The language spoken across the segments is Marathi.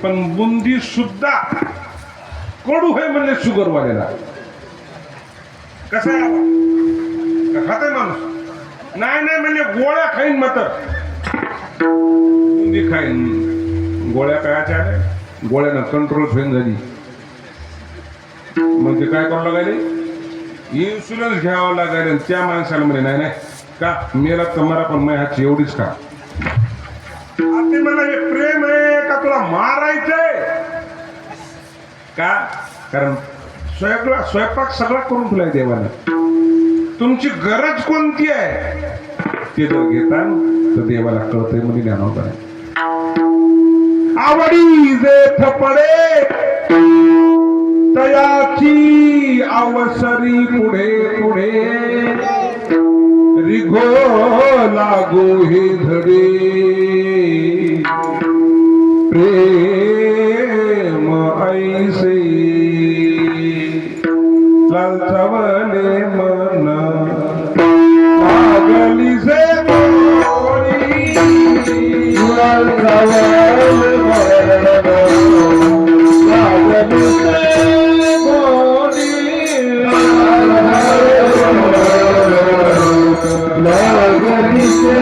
पण बुंदी सुद्धा कडू आहे म्हणजे शुगर वाल्याला. कसं आहे खाते माणूस नाही नाही म्हणजे गोळ्या खाईन मात्र बुंदी खाईन. गोळ्या कायच्या आल्या गोळ्यानं कंट्रोल फेन झाली म्हणजे काय करावं लागायले इन्शुरन्स घ्यावं लागायला. त्या माणसाला म्हणे नाही नाही का मेला तुम्हाला पण माझ्या हातची एवढीच का. ते मला हे प्रेम आहे का तुला मारायचंय का. कारण स्वयंपाक सगळा करून तुला देवानं. तुमची गरज कोणती आहे ते जर घेता तर देवाला कळतंय म्हणजे ज्ञानोबा आवडी जेथ पडे तयाची अवसरी पुढे पुढे रिघो लागो हे धडे प्रेम ऐसे लालचावले मन पागली से मोरी लालचावले मन पागली से मोरी लागली से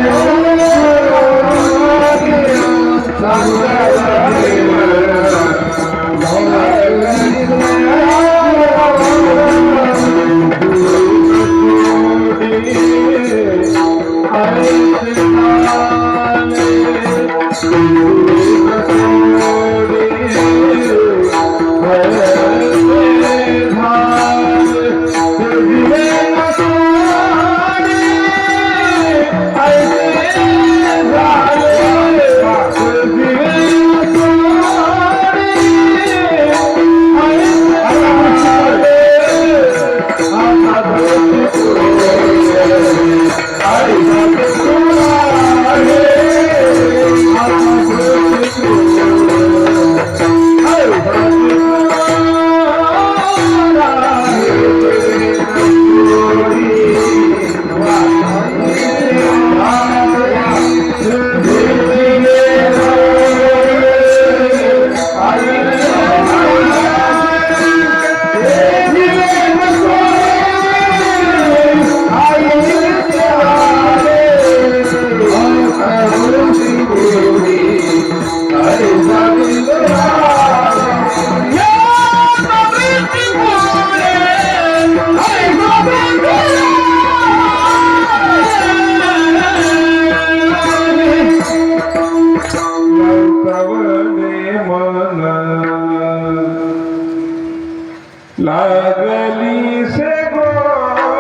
लागली से गोरी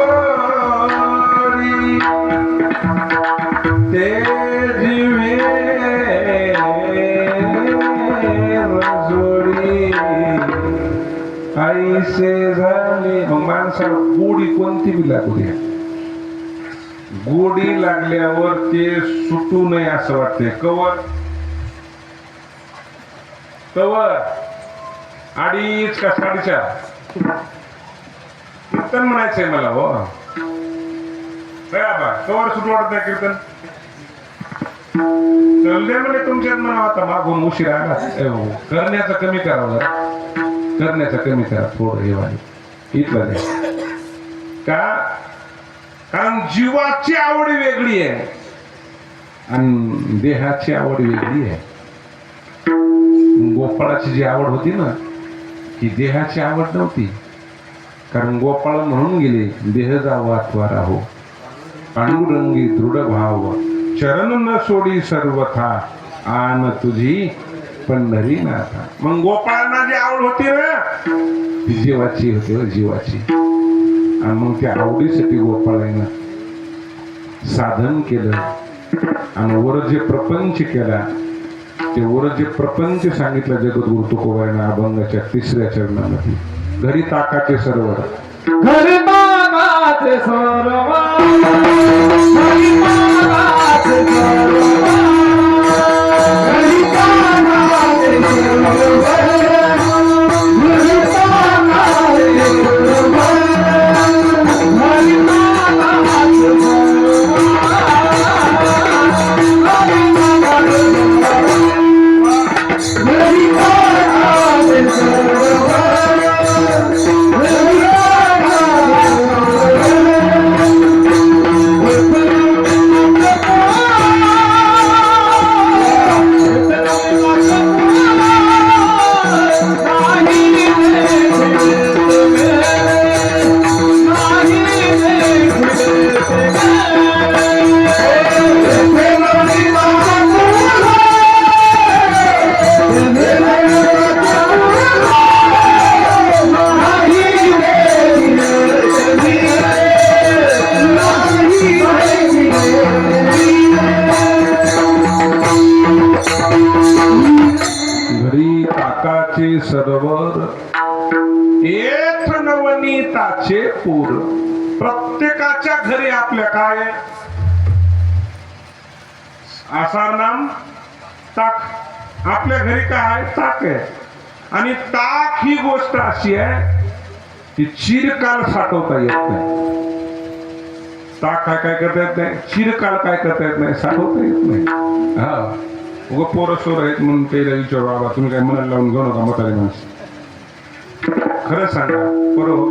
ते जीवे रजोडी ऐसे झाले. माणसाला गोडी कोणती बी लागू द्या गोडी लागल्यावर ते सुटू नये असं वाटतंय. कवर कवर 2.5 का 4.5 कीर्तन म्हणायचंय मला. हो कवर सुटू वाटत नाही कीर्तन चलले म्हणजे तुमच्यात म्हणा आता मागून उशीर आला करण्याचं कमी करावं करण्याचं कमी करा थोडं हे वाले इथलं का. कारण जीवाची आवड वेगळी आहे आणि देहाची आवड वेगळी आहे. गोपाळाची जी आवड होती ना ही देहाची आवड नव्हती. कारण गोपाळ म्हणून गेले देह जावा त्वरा हो पांडुरंगी दृढ भाव चरण न सोडी सर्वथा आन तुझी पंढरी नाथा. मग गोपाळांना जी आवड होती ना ती जीवाची होती जीवाची. आणि मग त्या आवडीसाठी गोपाळांना साधन केलं आणि वर जे प्रपंच केला ते वर जे प्रपंच सांगितलं जगद्गुरु तुकोबांना अभंगाच्या 3ऱ्या चरणामध्ये. घरी ताकाचे सरोवर घरी ताकाचे सरोवर घरी ताकाचे सरोवर घरी ताकाचे सरोवर घरी ताकाचे सरोवर ताचे सरोवर एक नवनीताचे पूर. प्रत्येकाच्या घरी आपल्या काय आहे? आसार नाम ताक. आपल्या घरी काय आहे? ताक आहे. आणि ताक ही गोष्ट अशी आहे की चिरकाल साठवता येत नाही. ताक काय करता येत नाही, चिरकाल काय करता येत नाही, साठवता येत नाही. हा उगा पोरं सोर आहेत म्हणून त्याला विचारू, बाबा तुम्ही काय मनाला लावून घेऊ नका म्हातारी माणसं. खरं सांगा बरोबर,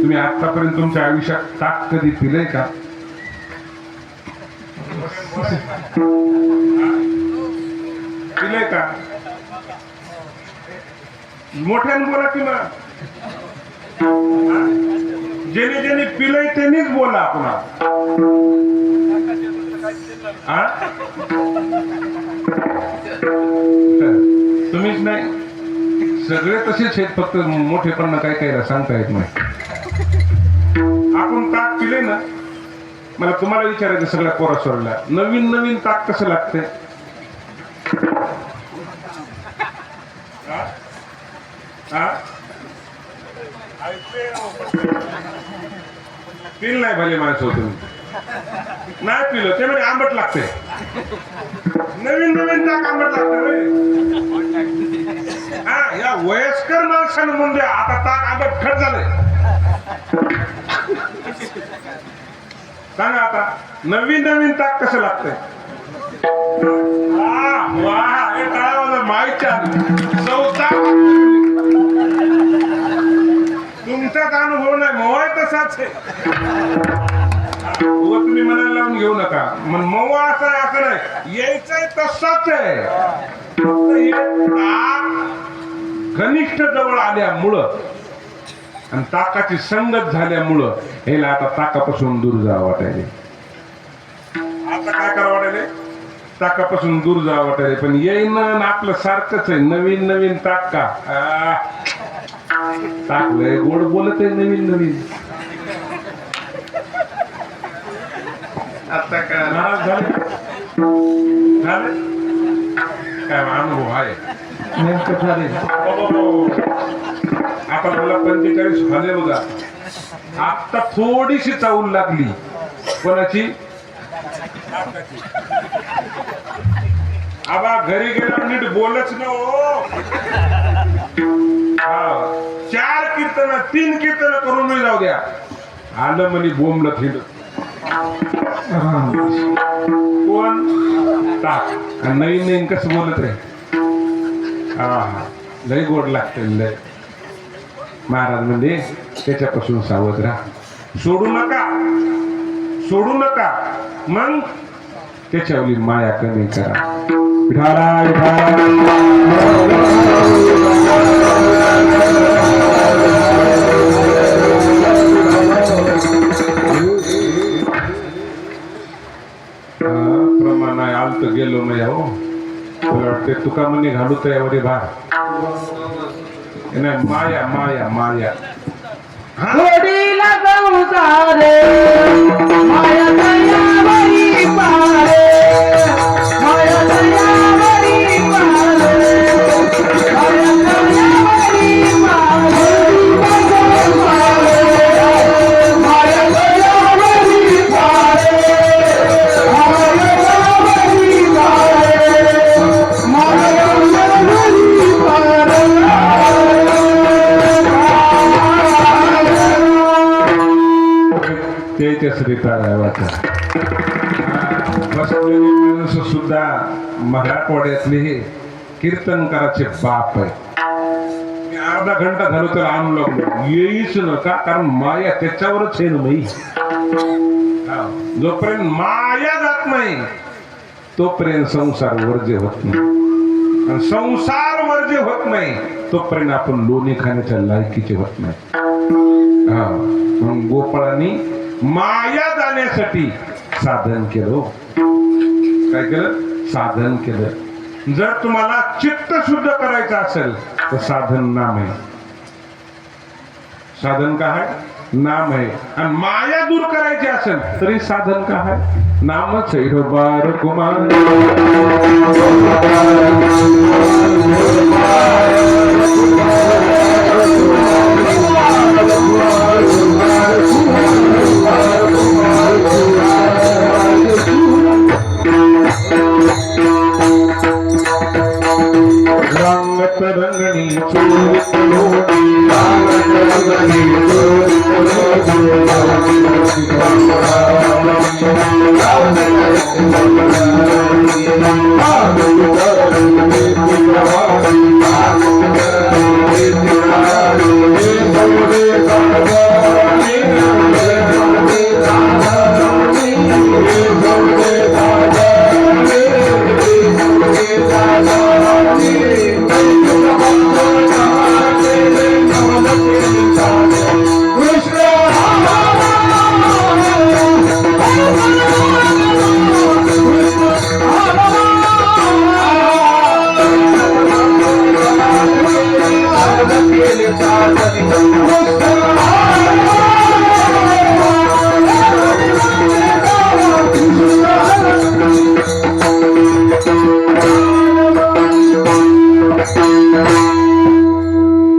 तुम्ही आतापर्यंत तुमच्या आयुष्यात ताक कधी पिलंय का? पिलंय का? मोठ्याने बोला की मग. ज्याने ज्याने पिलंय त्यांनीच बोला आपण. तुम्हीच नाही, सगळे तसेच आहेत, फक्त मोठेपणा काय काय सांगता येत नाही. आपण ताक पिले ना, मला तुम्हाला विचारायचं सगळ्या पोरासोरला, नवीन नवीन ताक कसं लागते? पिल नाही भले माणसं हो तुम्ही, नाही पिलं ते म्हणजे आंबट लागते. नवीन नवीन ताक आंबट लागतं. हा, या वयस्कर माणसानं म्हणजे आता ताक आंबट खट झालंय. सांगा आता नवीन नवीन ताक कसं लागतंय? माईच्या तुमचाच अनुभव नाही, मोवाय तसाच आहे. तुम्ही मनाला लावून घेऊ नका. मग मवा असं नाही, यायचंय तसाच आहे. ताक घनिष्ठ जवळ आल्यामुळं आणि ताकाची संगत झाल्यामुळं ह्याला आता ताकापासून दूर जावं वाटायले. आता काय करावं वाटायले? ताकापासून दूर जावं वाटायले. पण येईन आपलं सारखंच आहे, नवीन नवीन ताक का? ताक लय गोड बोलत आहे नवीन नवीन. आता काय नाराज झाले? काय अनुभव आहे नेमकं झाले. आता मला 45 झाले बघा. आता थोडीशी चावूल लागली. कोणाची? आबा घरी गेला नीट बोलच न हो. 4 कीर्तन 3 कीर्तन करून मी जाऊ द्या, आलं म्हणे बोंबलं फिरत. कोण? ताक. नवीन नवीन कसं बोलत रे. हा लय गोड लागत. लय महाराज म्हणजे त्याच्यापासून सावध राहा. सोडू नका, सोडू नका. मग त्याच्यावली माया कमी करा. विठाला विठाला प्रमाण आहे. आलत गेलो नाही हो. तुला वाटते तुका म्हणे घालू त्यावरी भार. माया माया माया गोडीला संसारे माया दयावरी पारे, माया दयावरी पारे, माया दयावरी पारे, माया दयावरी पारे, माया दयावरी पारे, माया दयावरी पारे. त्याच्या श्रीतारावाचा बसलेली माणसं सुद्धा मराठवाड्यातले हे कीर्तनकाराचे बाप आहे. मी अर्धा घंटा झालो त्याला आणू लागलो, येईच नका, कारण माया त्याच्यावरच आहे ना बाई. जोपर्यंत माया जात नाही तोपर्यंत संसार वर्ज्य होत नाही, आणि संसार वर्ज्य होत नाही तोपर्यंत आपण लोणी खाण्याच्या लायकीचे होत नाही. हा म्हणून गोपाळांनी माया जाण्यासाठी साधन केलं. काय केलं? साधन केलं. जर तुम्हाला चित्त शुद्ध करायचं असेल तर साधन नाम आहे. साधन काय आहे? नाम आहे. आणि माया दूर करायची असेल तरी साधन काय आहे? नामच आहे. बार कुमार सांगत रंगणी चोरीत लोटी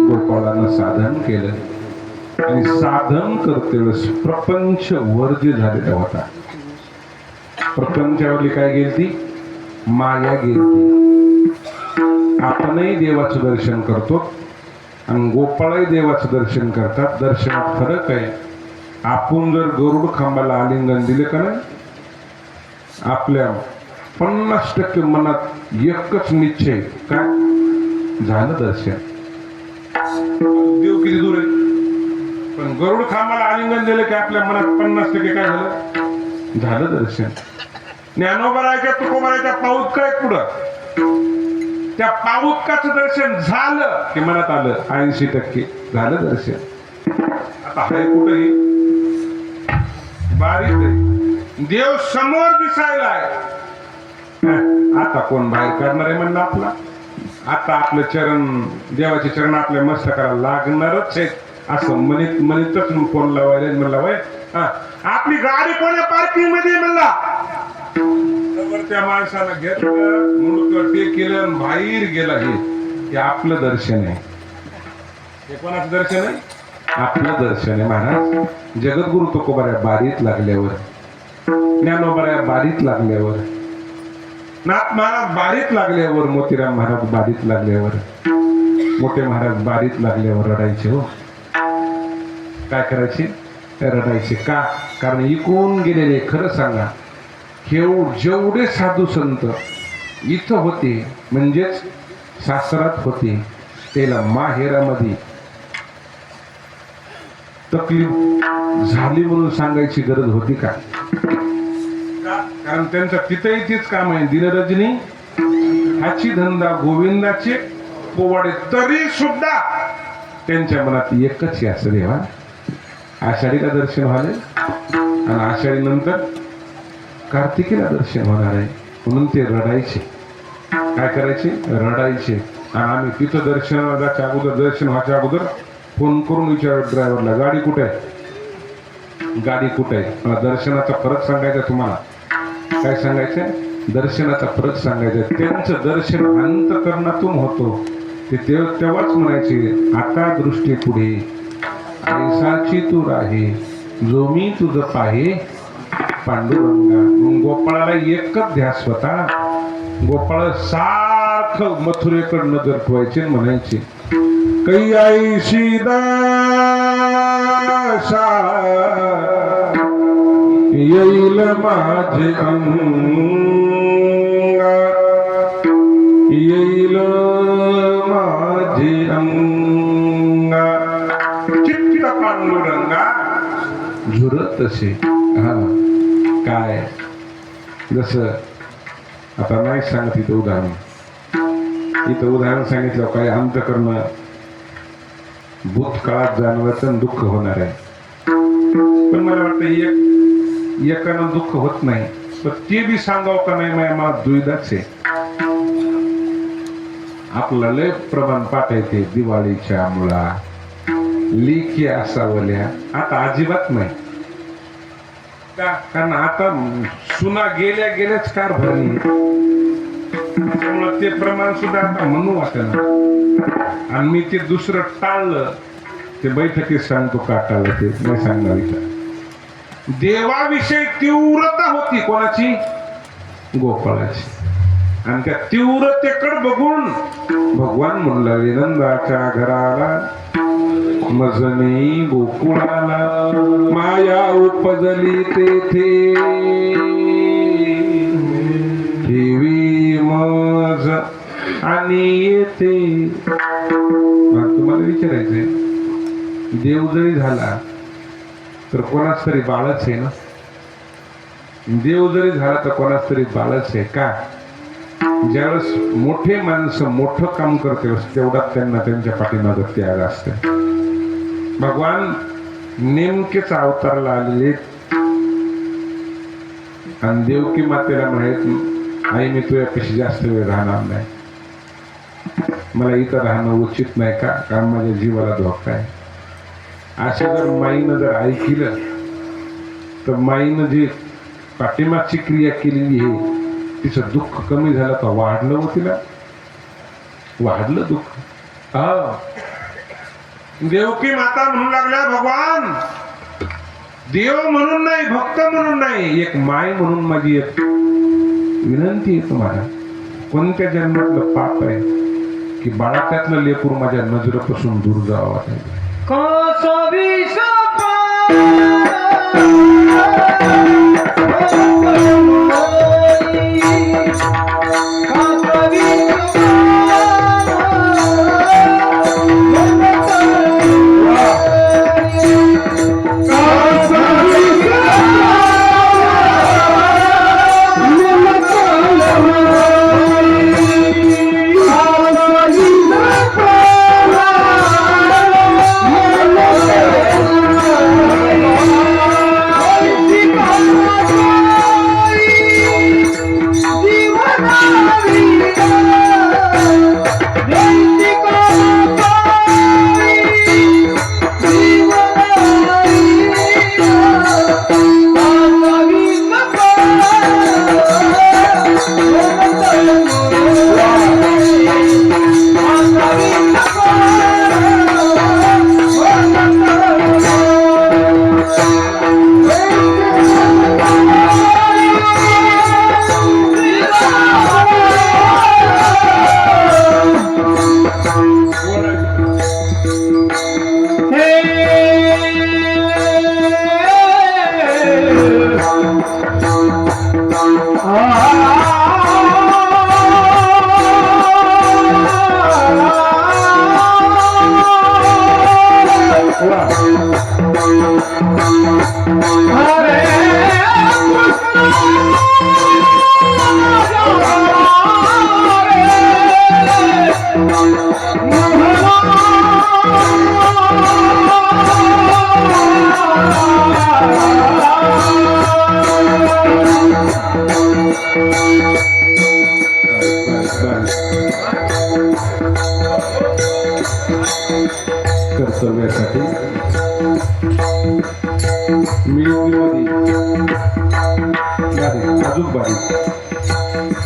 गोपाळानं साधन केलं आणि साधन करते वेळेस प्रपंच वर्ज्य झालेला होता. प्रपंचावरली काय गेलती? माया गेलती. आपणही देवाचं दर्शन करतो आणि गोपाळही देवाचं दर्शन करतात. दर्शनात फरक आहे. आपण जर गरुड खांबाला आलिंगन दिले का नाही, आपल्या 50% मनात एकच निश्चय, काय झालं दर्शन. देव किती दूर आहे, पण गरुड खांबाला आलिंगन दिलं की आपल्या मनात 50% काय झालं? झालं दर्शन. ज्ञानोबराच्या तुकोबराच्या पाऊत काय पुढं, त्या पाऊतकाचं दर्शन झालं की मनात आलं 80% झालं दर्शन. आता हाय कुठेही बारीक आहे, देव समोर दिसायला आहे. आता कोण बाहेर करणार आहे म्हणलं आपला. आता आपलं चरण, देवाचे चरण आपल्या मस्तकाला लागणारच आहे असं म्हणत म्हणतच फोन लावायला म्हणला वय आपली गाडी कोण्या पार्किंग मध्ये म्हणला. त्या माणसाला घेतलं, मुंडकं टेकलं आणि बाहेर गेला. हे आपलं दर्शन आहे. हे कोणाचं दर्शन आहे? आपलं दर्शन आहे. महाराज जगद्गुरु तुकोबाऱ्या बारीत लागल्यावर, ज्ञानोबाऱ्या बारीत लागल्यावर, नाथ महाराज बारीत लागल्यावर, मोतीराम महाराज बारीत लागल्यावर, मोठे महाराज बारीत लागल्यावर रडायचे. हो, काय करायचे? रडायचे. का? कारण इकून गेलेले, खरं सांगा, जेवढे साधू संत इथं होते, म्हणजेच सासरात होते, त्याला माहेरामध्ये तकलीफ झाली म्हणून सांगायची गरज होती का? कारण त्यांचं तिथंही तेच काम आहे. दिनरजनी हाची धंदा गोविंदाचे पोवाडे, तरी सुद्धा त्यांच्या मनात एकच असं देवा, आषाढीला दर्शन व्हाले आणि आषाढी नंतर कार्तिकीला दर्शन होणार आहे म्हणून ते रडायचे. काय करायचे? रडायचे. आणि आम्ही तिथं दर्शनाला जायच्या अगोदर, दर्शन व्हायच्या अगोदर फोन करून विचार ड्रायव्हरला, गाडी कुठे आहे, गाडी कुठे आहे. मला दर्शनाचा फरक सांगायचा तुम्हाला. काय सांगायचं? दर्शनाचा फरक सांगायचा. त्यांचं दर्शन अंतकरणातून होतो. ते तेव्हाच म्हणायचे, आता दृष्टी पुढे ऐसाची तू राहे, जो मी तुझं पाहे पांडुरंगा. मग गोपाळाला एकच ध्यास होता. गोपाळ सारखं मथुरेकडे नजर ठेवायचे, म्हणायचे, कै ऐशी दाशा येईल माझे अंगा, येईल माझे अंगा, चिटचिटा पांडुरंगा झुरत असे. हा काय, जसं आता नाही सांगत इथं उदाहरण, इथं उदाहरण सांगितलं काय अंतकरण भूतकाळात जाणवायचं दुःख होणार आहे. पण मला वाटतं एकानं दुःख होत नाही, पण ते बी सांगावं का नाही माझ्या मला दुविधाच आहे. आपल्याला लय प्रमाण पाठायचे दिवाळीच्या मुळा लेखी असावल्या, आता अजिबात नाही. कारण आता सुना गेल्या गेल्याच कार भरली, त्यामुळे ते प्रमाण सुद्धा आता म्हणू वाटत. आणि मी ते दुसरं टाळलं, ते बैठकीत सांगतो का टाळलं ते नाही सांगणार. विचार देवाविषयी तीव्रता होती कोणाची? गोपाळाची. आणि त्या तीव्रतेकडे बघून भगवान म्हणला नंदाच्या घराला मजनी गोकुळाला माया उपजली तेथे ठेवी मज आणि येते. तुम्हाला विचारायचंय, देव जरी झाला तर कोणाच तरी बाळच आहे ना. देव जरी झाला तर कोणाच तरी बाळच आहे का. ज्यावेळेस मोठे माणसं मोठं काम करते तेवढाच त्यांना त्यांच्या पाठीमागे त्याग असते. भगवान नेमकेच अवतारला आलेले आणि देवकी मातेला म्हणत, आई मी तुझ्यापेक्षा जास्त वेळ राहणार नाही, मला इथं राहणं उचित नाही का, कारण माझ्या जीवाला धोका आहे. अशा जर माईनं जर ऐकलं तर माईनं जी पाठीमागची क्रिया केलेली आहे तिचं दुःख कमी झालं का वाढलं हो, तिला वाढलं दुःख. देवकी माता म्हणू लागल्या, भगवान देव म्हणून नाही, भक्त म्हणून नाही, एक माय म्हणून माझी एक विनंती आहे तुम्हाला. कोणत्या जन्मातलं पाप आहे की बाळात्यातलं लेकूर माझ्या नजरेपासून दूर जावं. कर्तव्यासाठी अजून बारीक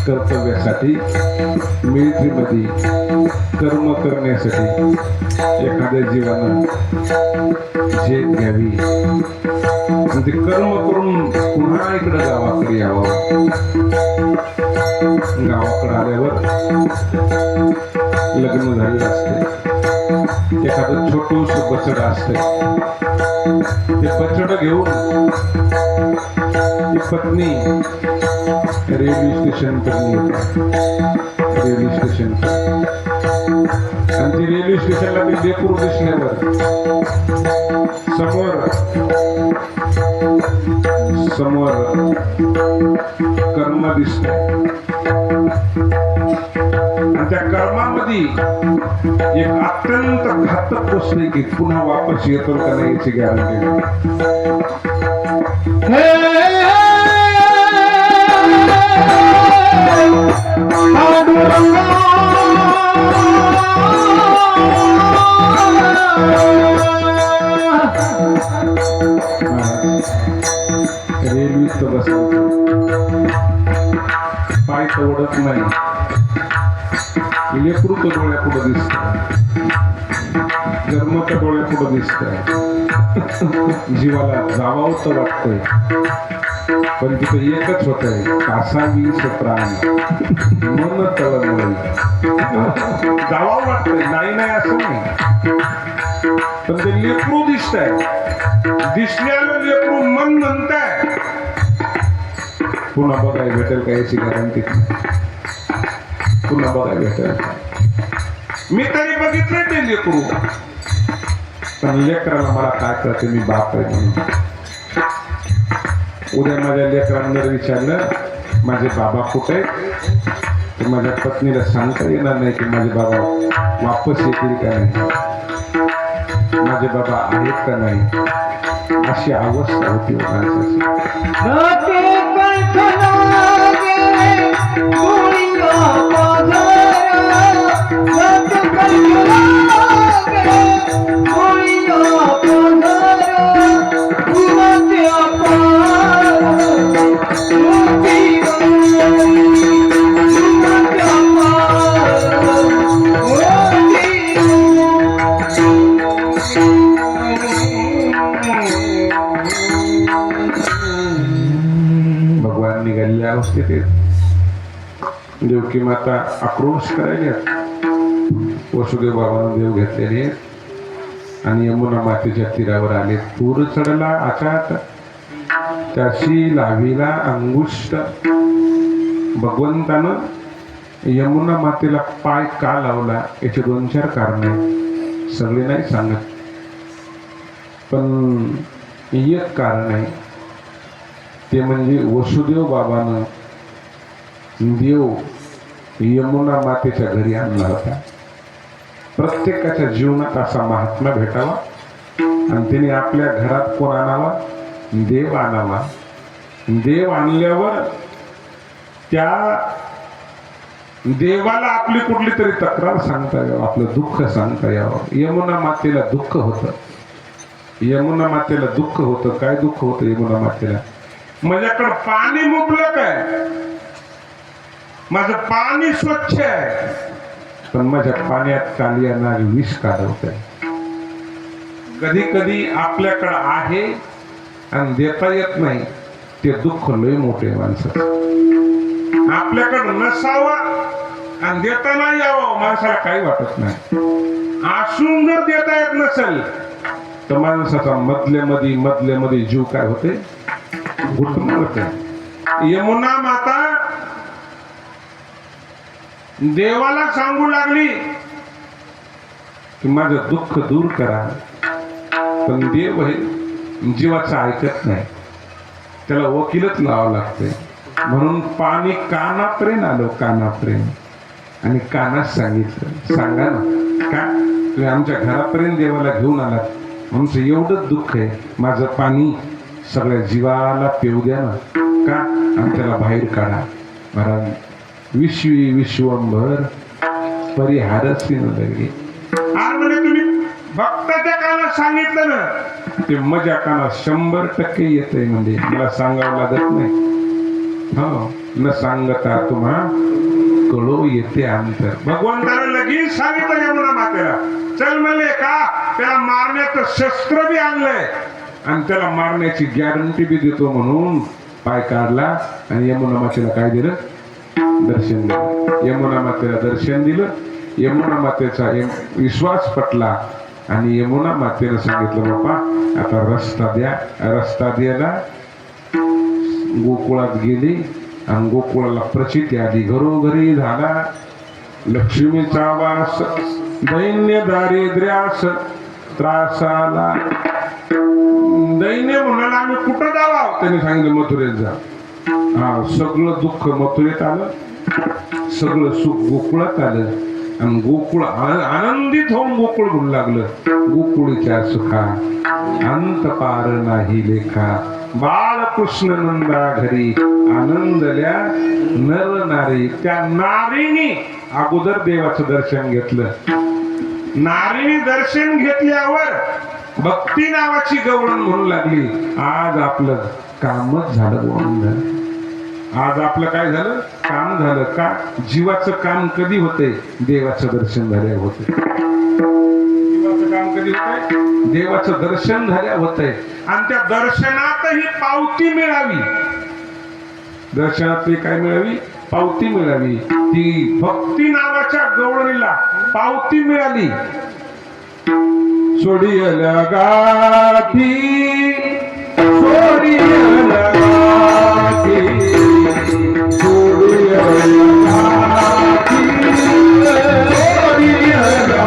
कर्तव्यासाठी मिलिटरीमध्ये कर्म करण्यासाठी एखाद्या जीवानं झेप घ्यावी, म्हणजे कर्म करून पुन्हा इकडं गावाकडे यावं. गावाकडे आल्यावर लग्न झालेलं असते, एखादं छोटूस बछड असते, ते बछड घेऊन ती पत्नी रेल्वे स्टेशन रेल्वे स्टेशन आणि ती रेल्वे स्टेशनला ते लेकरू दिसल्यावर समोर कर्म दिसत आणि त्या कर्मामध्ये एक अत्यंत घातक गोष्ट आहे की पुन्हा वापस येतो का नाही याची गॅरंटी रेल्वेत बसायचं, पाय तोडत नाही, लेकरू तर डोळ्या पुढे दिसत, कर्म तर डोळ्या पुढं दिसतंय जीवाला जावावं तर वाटतंय पण तिथं एकच होतंय कासावी प्राण मन तळमळ जावावं वाटतंय नाही नाही असं नाही पण ते लेकरू दिसतंय दिसण्याला लेकरू मन म्हणताय पुन्हा बघायला भेटेल का याची गॅरंटी पुन्हा बघायला भेटेल मी तरी बघितलं ते लेकरू पण लेकराला मला काय कळते मी बाप आहे म्हणून उद्या माझ्या लेकरांना विचारलं माझे बाबा कुठे तर माझ्या पत्नीला सांगता येणार नाही की माझे बाबा वापस येतील का नाही माझे बाबा आहेत का नाही अशी अवस्था होती माणसाची भगवान निघालेल्या अवस्थेत देवकी माता आक्रोश करायला वसुदेव बाबांना देव घेतलेले आणि यमुना मातेच्या तीरावर आले पूर चढला आकाशात त्याशी लावीला अंगुष्ट भगवंतानं यमुना मातेला पाय का लावला याचे 2-4 कारण आहे सगळे नाही सांगत पण एक कारण आहे ते म्हणजे वसुदेव बाबानं देव यमुना मातेच्या घरी आणला होता प्रत्येकाच्या जीवनात असा महात्मा भेटावा आणि त्याने आपल्या घरात कोण आणावा देव आणावा देव आणल्यावर त्या देवाला आपली कुठली तरी तक्रार सांगता यावं आपलं दुःख सांगता यावं यमुना मातेला दुःख होतं यमुना मातेला दुःख होतं काय दुःख होतं यमुना मातेला माझ्याकडं पाणी मुबलक आहे माझं पाणी स्वच्छ आहे पण माझ्या पाण्यात काली येणारी विष काढवत आहे कधी कधी आपल्याकडं आहे आणि देता येत नाही ते दुःख लय मोठे माणसाचं आपल्याकडं नसावं आणि देता नाही यावं माणसाला काही वाटत नाही असून जर देता येत नसेल तर माणसाचा मधल्या मध्ये जीव काय होते घुटमळते यमुना माता देवाला सांगू लागली की माझं दुःख दूर करा पण देव हे जीवाचं ऐकत नाही त्याला वकीलच लावावं लागते म्हणून पाणी कानापर्यंत आलं कानापर्यंत आणि कानात सांगितलं सांगा ना का तुम्ही आमच्या घरापर्यंत देवाला घेऊन आलात आमचं एवढंच दुःख आहे माझं पाणी सगळ्या जीवाला पिऊ द्या ना का आणि त्याला बाहेर काढा महाराज विश्वी विश्वंभर परिहारसी न लगे आज म्हणजे तुम्ही भक्ताच्या कानात सांगितलं ना ते माझ्या कानात 100% येतंय म्हणजे मला सांगावं लागत नाही हो न सांगता तुम्हा कळो येते अंतर भगवंताला लगेच सांगितलं यमुना मातेला चल म्हणले का त्याला मारण्याचं शस्त्र बी आणलंय आणि त्याला मारण्याची गॅरंटी बी देतो म्हणून पाय काढला आणि यमुना मातेला काय दिलं दर्शन दिलं यमुना मातेला दर्शन दिलं यमुना मातेचा विश्वास पटला आणि यमुना मातेनं सांगितलं बापा आता रस्ता द्यायला गोकुळात गेली आणि गोकुळाला प्रचिती आली घरोघरी झाला लक्ष्मीचा वास दैन्य दारिद्र्यास त्रासाला दैन्य म्हणाला आम्ही कुठं जावा त्याने सांगितलं मथुरेत जा हा सगळं दुःख मथुरेत आलं सगळं सुख गोकुळात आलं आणि गोकुळ आनंदित होऊन गोकुळ म्हणू लागलं गोकुळीच्या सुखा अंत पार नाही लेखा बाळकृष्ण नंदा घरी आनंदल्या नर नारी त्या नारीने अगोदर देवाचं दर्शन घेतलं नारीने दर्शन घेतल्यावर भक्ती नावाची गवळण म्हणू लागली आज आपलं कामच झालं गोविंद आज आपलं काय झालं काम झालं का जीवाचं काम कधी होते देवाचं दर्शन झाल्यावर होते जीवाचं काम कधी होते देवाचं दर्शन झाल्या होत आहे आणि त्या दर्शनातही पावती मिळावी. दर्शनातली काय मिळावी? पावती मिळावी. ती भक्ती नावाच्या गवळणीला पावती मिळाली. सोडियल्या गाठी सोडियल्या गाठी सोडियल्या गाठी सोडियल्या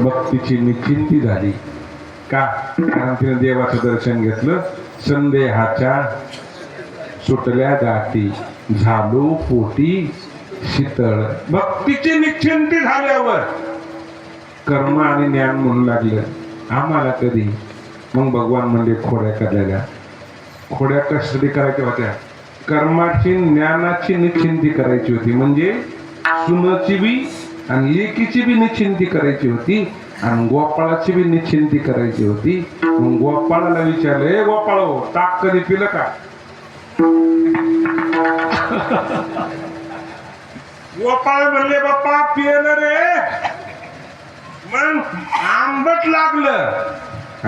भक्तीची निश्चिंती झाली का? कारण तिने देवाचं दर्शन घेतलं. संदेहाच्या सुटल्या गाठी झालो पोटी शीतळ. भक्तीची निश्चिंती झाल्यावर कर्म आणि ज्ञान म्हणू लागलं आम्हाला कधी. मग भगवान म्हणजे खोड्या करायला. खोड्या कशासाठी करायच्या होत्या? कर्माची ज्ञानाची निश्चिंती करायची होती. म्हणजे सुनाची बी आणि लेकीची बी निश्चिंती करायची होती आणि गोपाळाची बी निश्चिंती करायची होती. मग गोपाळाला विचारलं, ए गोपाळ, ताक कधी पिलं का? गोपाळ म्हणले, बाप्पा पिलं रे. मग आंबट लागलं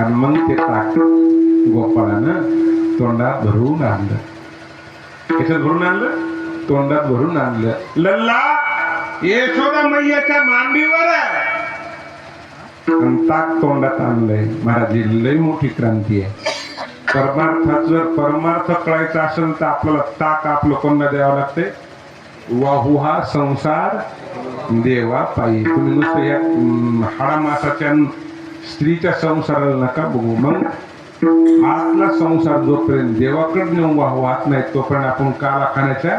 आणि मग ते ताक गोपाळानं तोंडात भरून आणलं. कशात भरून आणलं? तोंडात भरून आणलं. लल्ला यशोदा मैयाच्या मांडीवर आहे आणि ताक तोंडात आणलंय. महाराज लय मोठी क्रांती आहे. परमार्थात जर परमार्थ कळायचा असेल तर आपल्याला ताक आपलं कोणला द्यावं लागते? वाहू हा संसार देवा पायी. तुम्ही नुसतं या हाडामासाच्या स्त्रीच्या संसाराला नका बघू. मग आतला संसार जोपर्यंत देवाकडे नेऊन वाहत नाही तोपर्यंत आपण काला खाण्याच्या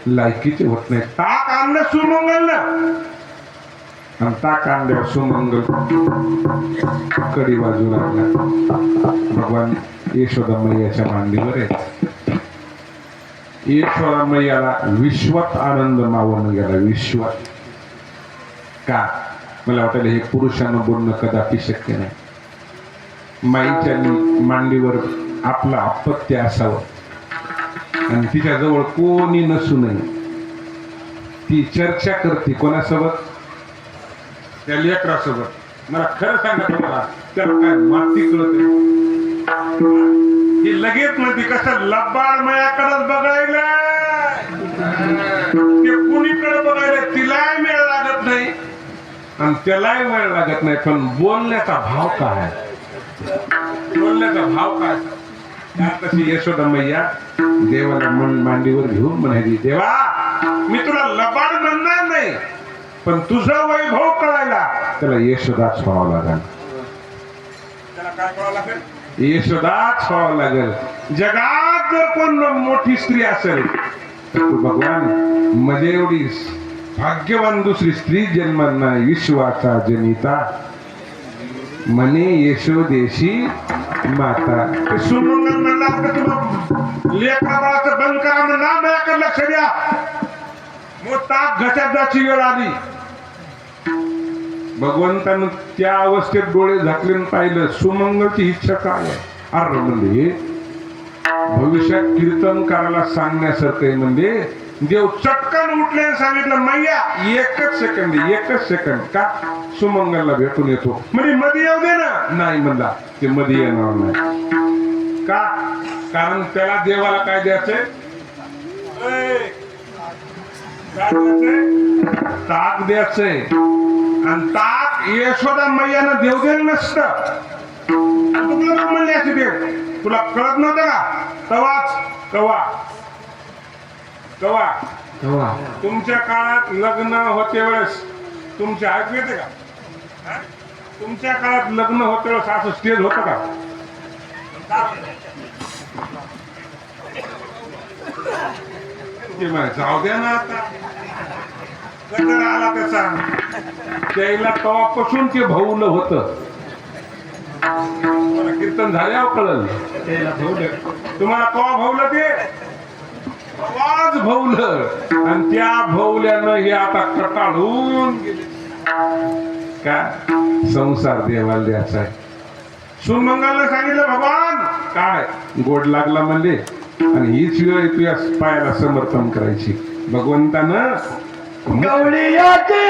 लायकीचे होत नाही. ताक आणलं सुमंगलनं आणि ताक आणल्यावर सुमंगल कडी बाजू लागला. भगवान यशोदा मैयाच्या मांडीवर आहे. यशोदा मैयाला विश्वात आनंद मावून गेला. विश्वात का? मला वाटलं हे पुरुषांना बोलणं कदापि शक्य नाही. माईच्या मांडीवर आपलं अपत्य असावं आणि तिच्या जवळ कोणी नसू नये. ती चर्चा करते कोणासोबत? त्या लेकरासोबत. मला खरं सांगा तुम्हाला, त्याला काय माती कळत ही लगेच म्हणते कसं लब्बाड मायाकडे बघायला. ते कुणीकडे बघायला तिलाही वेळ लागत नाही आणि त्यालाही वेळ लागत नाही. पण बोलण्याचा भाव काय? बोलण्याचा भाव काय? तशी यशोदा मैया देवाला मांडीवर घेऊन म्हणाली, देवा मी तुला लबाड म्हणणार नाही पण तुझा वैभव कळायला त्याला यशोदाच व्हावं लागेल. त्याला काय करावं लागेल? यशोदाच व्हावं लागेल. जगात जर कोण मोठी स्त्री असेल तर भगवान मध्ये एवढी भाग्यवान दुसरी स्त्री जन्मात नाही. विश्वाचा जनिता मने यशोदेशी माता. सुमंगल म्हणला लेखा बाळाचं बंद करा म्हणा. माझ्याकडे लक्ष द्या. मग ताक घशात जायची वेळ आली. भगवंतानं त्या अवस्थेत डोळे झाकले पाहिलं सुमंगलची इच्छा काय आहे. अरे म्हणजे भविष्यात कीर्तनकाराला सांगण्यासारखं म्हणजे देव चटकन उठले आणि सांगितलं मैया एकच सेकंद का सुमंगलला भेटून येतो. म्हणजे मध्ये येऊ दे ना. नाही म्हणला ते मध्ये येणार नाही. का? कारण त्याला देवाला काय द्यायचंय? काय द्यायचंय? ताक द्यायचंय. आणि ताक यशोदा मैयानं देव दिलं नसतं. तुला म्हणले असे देव तुला कळत नव्हतं का? कवा तुमच्या काळात लग्न होते वेळेस तुमचे ऐकू येते का? तुमच्या काळात लग्न होते वेळेस असं स्टेज होतं का? जाऊ द्या ना आता. गजर आला त्याचा त्याला तवापासून ते भाऊलं होतं. कीर्तन झाल्यावर कळलं तुम्हाला कवा भाऊलं ते आवाज भाऊलं. आणि त्या भाऊल्यानं हे आता कटाळून गेले. काय संसार देवाला द्यायचा आहे. सुमंगलने सांगितलं भगवान काय गोड लागला म्हणले. आणि हीच वेळ तुझ्या पायाला समर्थन करायची. भगवंतानं गवळीयाचे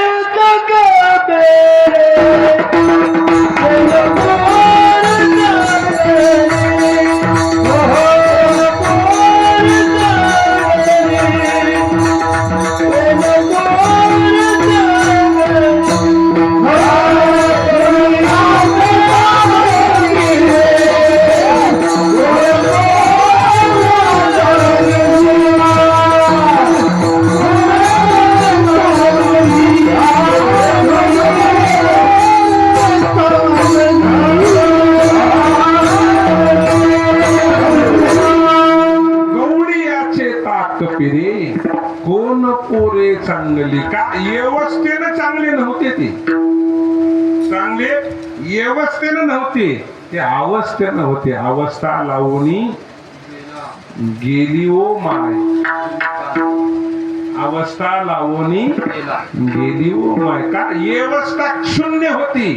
कोण पोरे चांगली का व्यवस्थेनं चांगले नव्हते. ते चांगले व्यवस्थेनं नव्हते ते अवस्थेनं होते. अवस्था लावणी गेली ओ माय. अवस्था लावणी गेली ओ माय. का व्यवस्था शून्य होती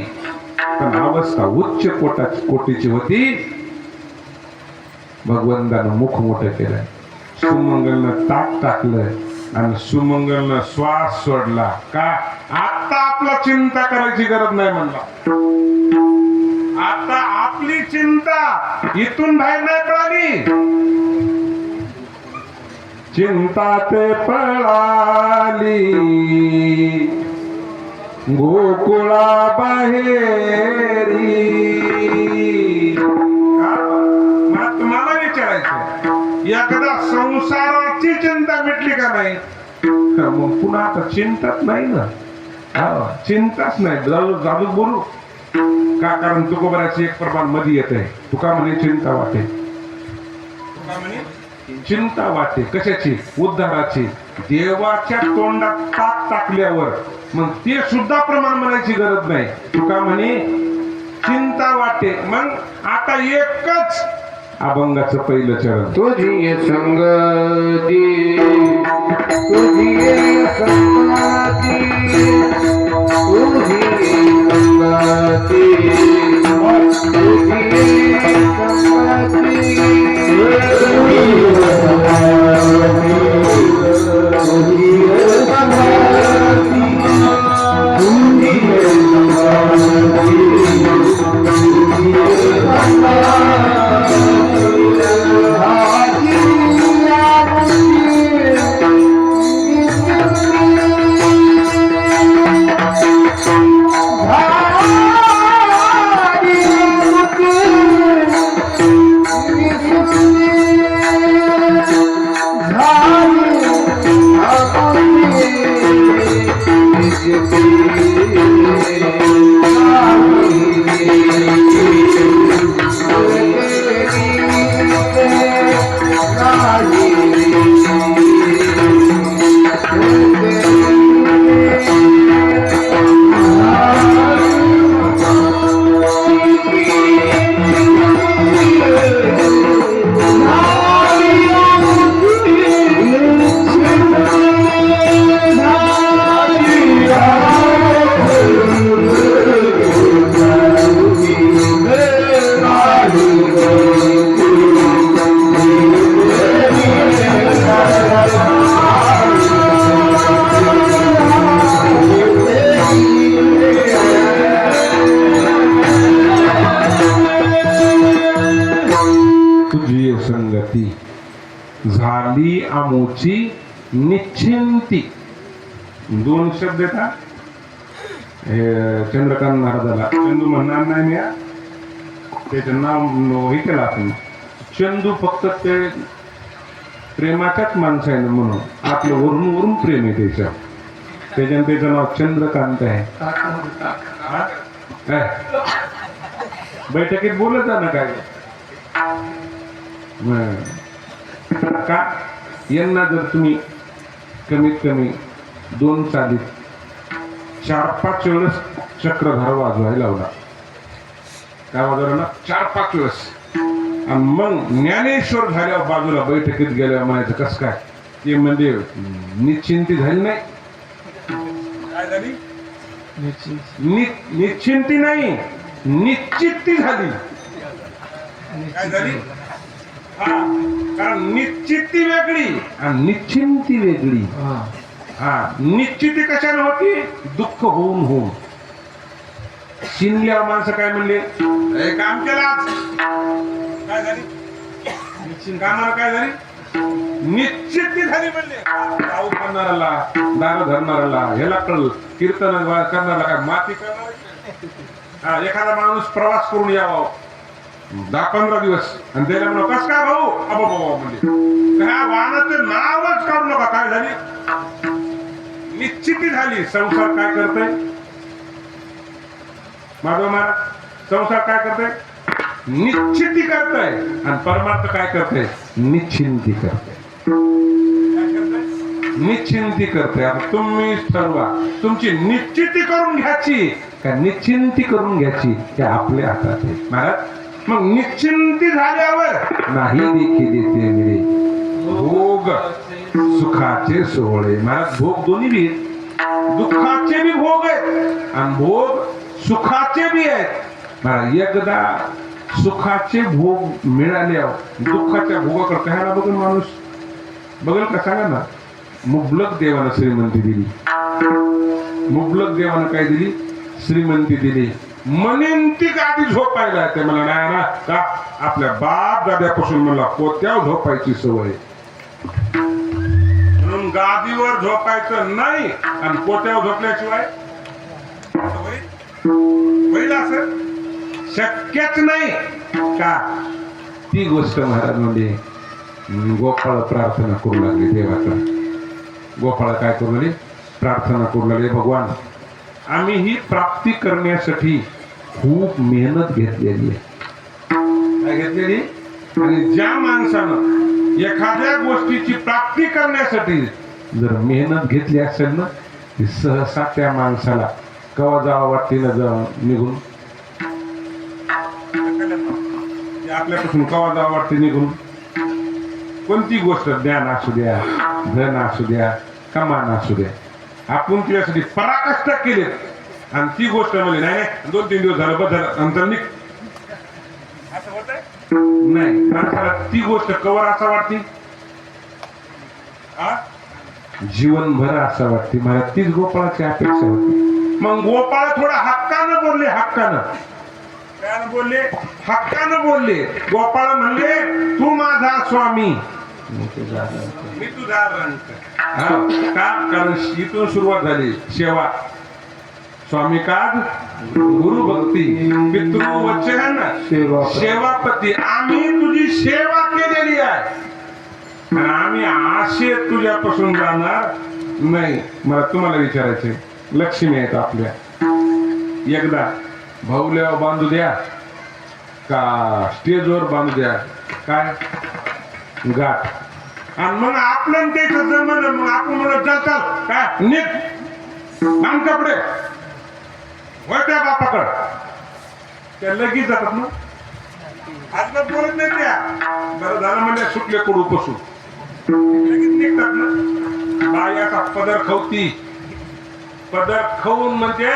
पण अवस्था उच्च कोटीची होती. भगवंतानं मुख मोठं केलं. सुमंगलनं ताक टाकलं आणि सुमंगलनं श्वास सोडला. का आता आपला चिंता करायची गरज नाही म्हणला. आता आपली चिंता इथून बाहेर नाही पळाली. चिंता ते पळाली गोकुळा बाहेरी. मला विचारायचं एकदा संसाराची चिंता मिटली का नाही मग पुन्हा आता चिंताच नाही ना. चिंताच नाही. जादू बोलू का? कारण तुकोबराची एक प्रमाण मध्ये येत आहे. तुका म्हणे चिंता वाटे. तुका म्हणे चिंता वाटे कशाची? उद्धाराची. देवाच्या तोंडात ताक टाकल्यावर मग ते सुद्धा प्रमाण म्हणायची गरज नाही. तुका म्हणे चिंता वाटे. मग आता एकच अभंगाचं पहिलं चरण. तुझी संगती तुझी संगती तुझी संगती निश्चिंती दोन शब्द येतात. हे चंद्रकांत महाराजाला चंदू म्हणणार नाही मी, त्याचं नाव हे केलं आपण. चंदू फक्त ते प्रेमाच्याच माणसाने म्हणून आपलं वरून वरून प्रेम आहे त्याच्यानं त्याचं नाव चंद्रकांत आहे. हा? काय बैठकीत बोलत जा ना काय का. यांना जर तुम्ही कमीत कमी 2 चालीत 4-5 वेळेस चक्रधार वाजवायला लावला, काय वाजवला ना 4-5 वेळेस, आणि मग ज्ञानेश्वर झाल्यावर बाजूला बैठकीत गेल्यावर म्हणायचं कस काय, ते म्हणजे निश्चिंती झाली नाही. काय झाली? निश्चिंती नाही, निश्चिती झाली. काय झाली? हा, कारण निश्चिती वेगळी आणि निश्चिंती वेगळी. हा, निश्चिती कशाने होती? दुःख होऊन होऊन. शिनल्यावर माणसं काय म्हणले, हे काम केलं आज, काय झाली? कामाला काय झाली? निश्चिती झाली म्हणले. पाऊस करणाऱ्याला, दारू धरणाऱ्याला ह्याला कळलं, कीर्तन करणाऱ्याला काय माती करणार. हा, एखादा माणूस प्रवास करून यावा 10-15 दिवस आणि त्याला म्हणा कस काय भाऊ, अबो म्हणजे ह्या वाहनाचं नावच काढू नका. काय झाली? निश्चिती झाली. संसार काय करतोय माधव महाराज? संसार काय करतोय? निश्चिती करतोय. आणि परमार्थ काय करतोय? निश्चिंती करतोय. निश्चिंती करतोय. आता तुम्ही ठरवा, तुमची निश्चिती करून घ्यायची का निश्चिंती करून घ्यायची, ते आपल्या हातात आहे महाराज. मग निश्चिंती झाल्यावर नाही देखील देते मिळे भोग सुखाचे सोहळे. महाराज भोग दोन्ही बी आहेत, दुःखाचे बी भोग आहेत आणि भोग सुखाचे बी आहेत. महाराज एकदा सुखाचे भोग मिळाल्यावर दुःखाच्या भोगाकडे कशाला बघेल माणूस? बघेल का सांगा ना. मुबलक देवानं श्रीमंती दिली. मुबलक देवानं काय दिली? श्रीमंती दिली. म्हणेन ती गादी झोपायला ते मला नाही ना का आपल्या बाप दाद्यापासून मला पोत्यावर झोपायची सवय, म्हणून गादीवर झोपायचं नाही आणि पोत्यावर झोपल्याशिवाय होईल असं शक्यच नाही का. ती गोष्ट महाराज म्हणजे गोपाळ प्रार्थना करू लागले देवाचा. गोपाळ काय करू लागले? प्रार्थना करू लागले, भगवान आम्ही ही प्राप्ती करण्यासाठी खूप मेहनत घेतलेली आहे. काय घेतलेली? आणि ज्या माणसानं एखाद्या गोष्टीची प्राप्ती करण्यासाठी जर मेहनत घेतली असेल ना, ती सहसा त्या माणसाला कवा जावं वाटते ना निघून, आपल्यापासून कवा जावं वाटते निघून. कोणती गोष्ट, ज्ञान असू द्या, धन असू द्या, कमान असू द्या, आपण तुझ्यासाठी पराकष्ट केले आणि ती गोष्ट म्हणजे नाही 2-3 दिवस झालं बदल अंतर निघ असं होतंय नाही. माणसाला ती गोष्ट कवर असं वाटते, जीवनभर असं वाटते. मला तीच गोपाळाची अपेक्षा होती. मग गोपाळ थोडा हक्कानं बोलले, हक्कानं काय बोलले? हक्कानं बोलले. गोपाळ म्हणले तू माझा स्वामी, मी तुझा रंग. का? कारण इथून सुरुवात झाली सेवा. स्वामी का? गुरु भक्ती, पितृ वचन, सेवापती. आम्ही तुझी सेवा केलेली आहे आणि आम्ही आशे तुझ्यापासून जाणार नाही. मला तुम्हाला विचारायचे, लक्ष्मी आहेत आपल्या, एकदा भाऊल्यावर बांधू द्या का स्टेजवर बांधू द्या, काय गाठ, आणि मग आपलं त्याचं जमन, मग आपण म्हणत जातात काय निघ मान कपडे होय त्या बापाकडं, त्या लगेच जातात ना. आज बोलत नाही त्या, बरं झालं म्हणजे सुटले कडू पशू लगेच निघतात ना. बायाचा पदर खवती, पदर खाऊन म्हणजे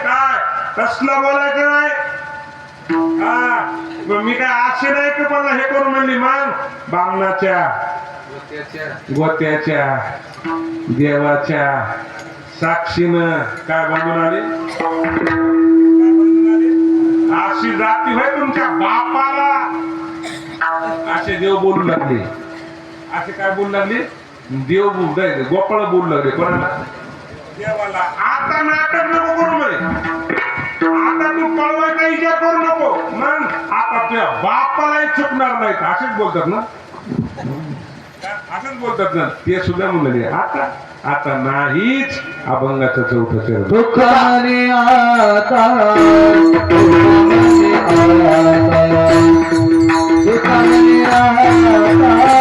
काय कसलं बोलायचं नाही. हा, मी काय आशे नाही की पण हे करून म्हणली मग बामणाच्या गोत्याच्या देवाच्या साक्षीनं काय बांधून आले, अशी जाती होय तुमच्या बापाला. असे देव बोलू लागले, असे काय बोलू लागले देव बोलताय गोपाळ बोललं रे कोणाला देवाला आता नाटक नको करू म्हणे आता तू पळवायचा विचार करू नको मग आता तुझ्या बापालाही चुकणार नाहीत असेच बोलतात ना असंच बोलतात ना ते सुद्धा म्हणले आता आता नाहीच अभंगाचं चौथं चरण दुःखाने आता दुःखाने आता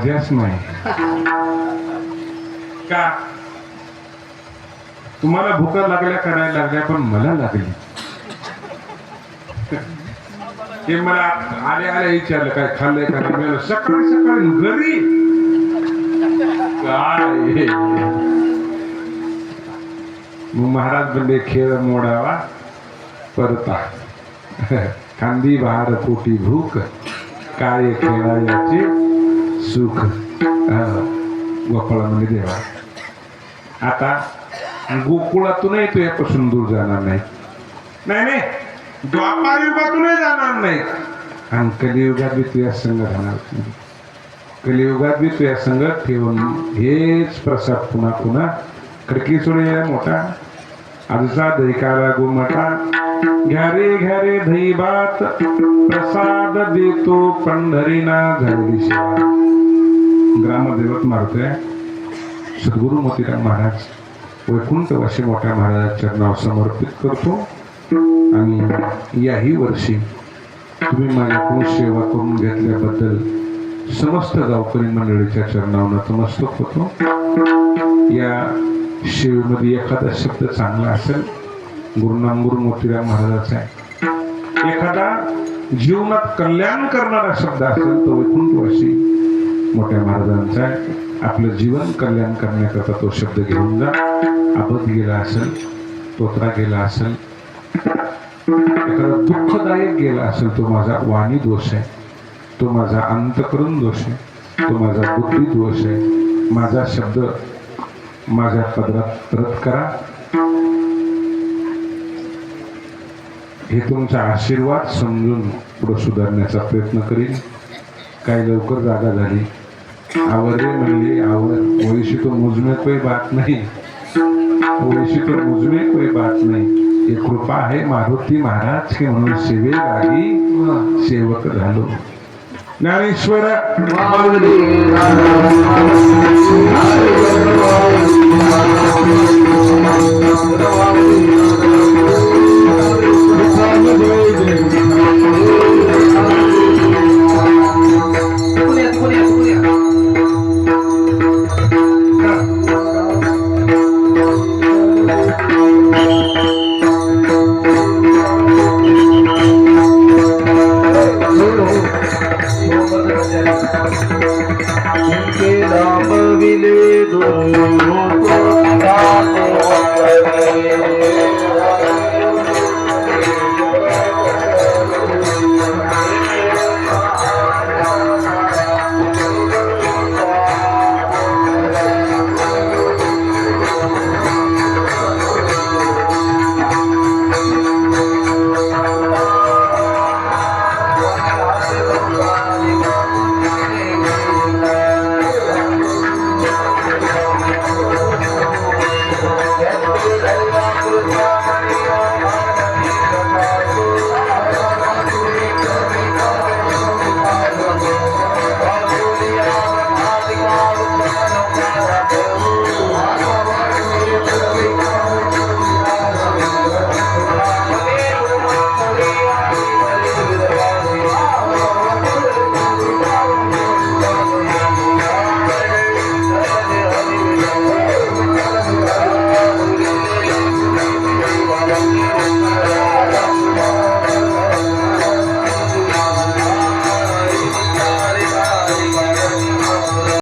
मजाच नाही. का तुम्हाला भुका लागल्या करायला लागल्या पण मला लागली. ते मला आले आले विचारलं काय खाल्लंय का नाही. मी सकाळी सकाळी घरी काय. मग महाराज म्हणले खेळ मोडावा परता खांदी बहार पोटी भूक काय खेळायचे सुख. गोपाळ म्हणजे देवा आता गोकुळातूनही तू यापासून दूर जाणार नाही. नाही नाही द्वापार युगातूनही जाणार नाही आणि कलियुगात बी तुझ्या संघ राहणार. कलियुगात बी तुझ्या संघ ठेवून हेच प्रसाद पुन्हा पुन्हा खडकी सोडे मोठा आजचा दैकाला गोमटा घ्या रे दही भात प्रसाद देतो पंढरीना झालेली सेवा. ग्रामदेवत मारतोय सद्गुरु मोतीराम महाराज वैकुंठवासी मोठ्या महाराज चरणावर समर्पित करतो. आणि याही वर्षी तुम्ही माझ्याकडून सेवा करून घेतल्याबद्दल समस्त गावकरी मंडळीच्या चरणावर नतमस्तक होतो. या सेवेमध्ये एखादा शब्द चांगला असेल गुरुनामगुरु मोतीराम महाराजाचा आहे. एखादा जीवनात कल्याण करणारा शब्द असेल तो वैकुंठवासी मोठ्या महाराजांचा आहे. आपलं जीवन कल्याण करण्याकरता तो शब्द घेऊन जा. आपद गेला असेल तोत्रा गेला असेल एखादा दुःखदायक गेला असेल तो माझा वाणी दोष आहे. तो माझा अंतकरण दोष आहे. तो माझा बुद्धी दोष आहे. माझा शब्द माझ्या पदरात रद्द करा. हे तुमचा आशीर्वाद समजून पुढे सुधारण्याचा प्रयत्न करीन. काही लवकर जागा झाली आवर रे म्हणली आवर. वैशी तो मुझमे कोई बात नाही. वैशी तो मुझमे कोई बात नाही. हे कृपा आहे मारुती महाराज की म्हणून सेवे लागी सेवक झालो. ज्ञानेश्वर विले दो